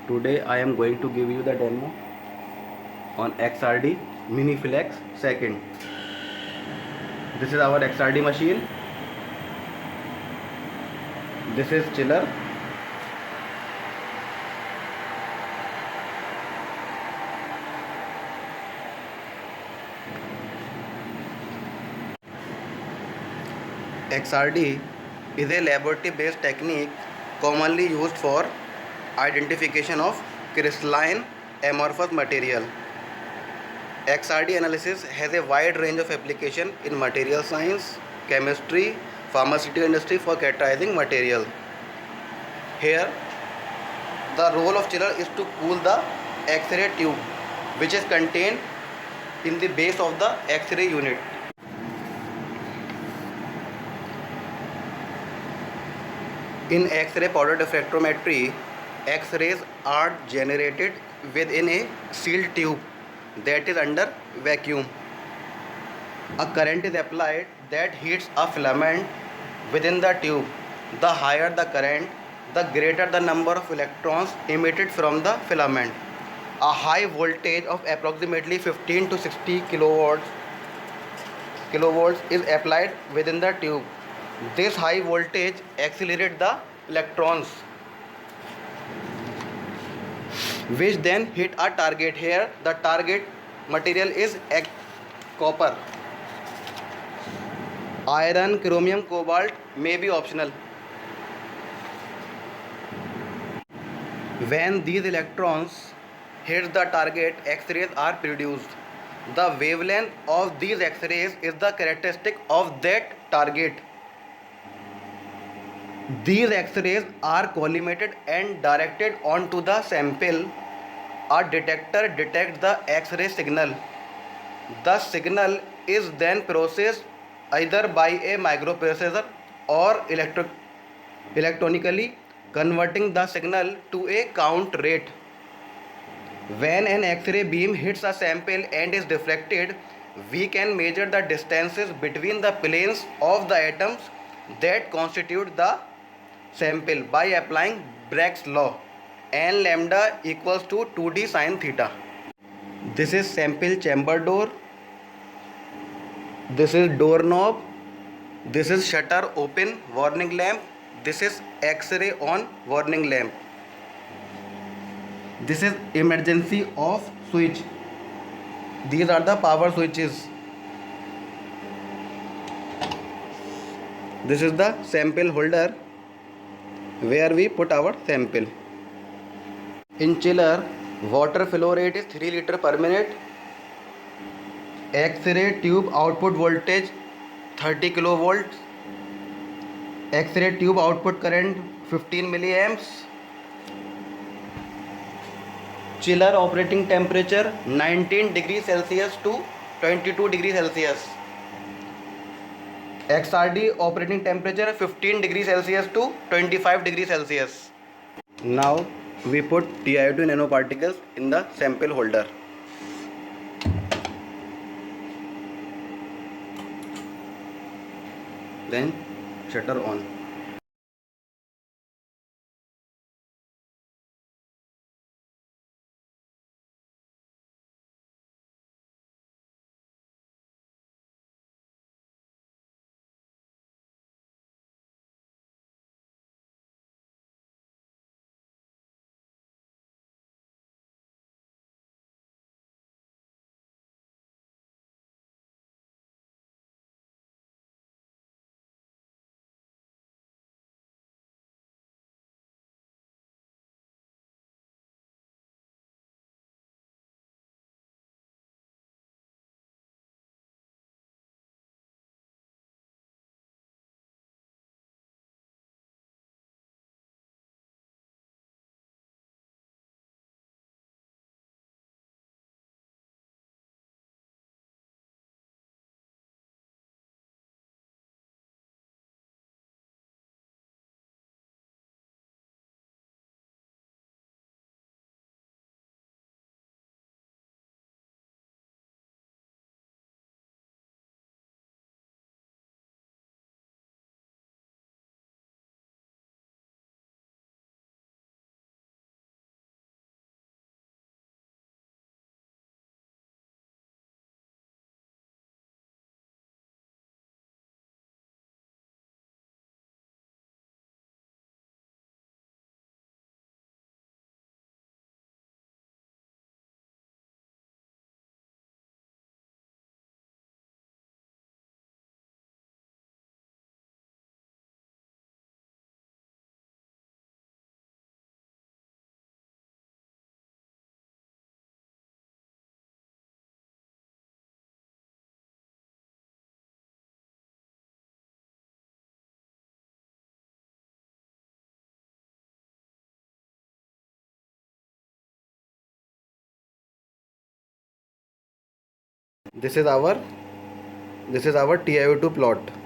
Today I am going to give you the demo on XRD Mini Flex second. This is our XRD machine. This is chiller. XRD is a laboratory based technique commonly used for identification of crystalline amorphous material. XRD analysis has a wide range of application in material science, chemistry, pharmaceutical industry for characterizing material. Here, the role of chiller is to cool the X-ray tube, which is contained in the base of the X-ray unit. In X-ray powder diffractometry, X-rays are generated within a sealed tube that is under vacuum. A current is applied that heats a filament within the tube. The higher the current, the greater the number of electrons emitted from the filament. A high voltage of approximately 15 to 60 kilovolts is applied within the tube. This high voltage accelerates the electrons, which then hit a target. Here the target material is copper. Iron, chromium, cobalt may be optional. When these electrons hit the target, X-rays are produced. The wavelength of these X-rays is the characteristic of that target. These X-rays are collimated and directed onto the sample. A detector detects the X-ray signal. The signal is then processed either by a microprocessor or electronically, converting the signal to a count rate. When an X-ray beam hits a sample and is diffracted, we can measure the distances between the planes of the atoms that constitute the sample by applying Bragg's law. N lambda equals to 2d sin theta. This is sample chamber door. This is door knob. This is shutter open warning lamp. This is X-ray on warning lamp. This is emergency off switch. These are the power switches. This is the sample holder where we put our sample. In chiller, water flow rate is 3 liter per minute. X-ray tube output voltage 30 kilovolts. X-ray tube output current 15 milliamps. Chiller operating temperature 19 degrees Celsius to 22 degrees Celsius. XRD operating temperature 15 degrees Celsius to 25 degrees Celsius. Now we put TiO2 nanoparticles in the sample holder. Then shutter on. this is our TiO2 plot.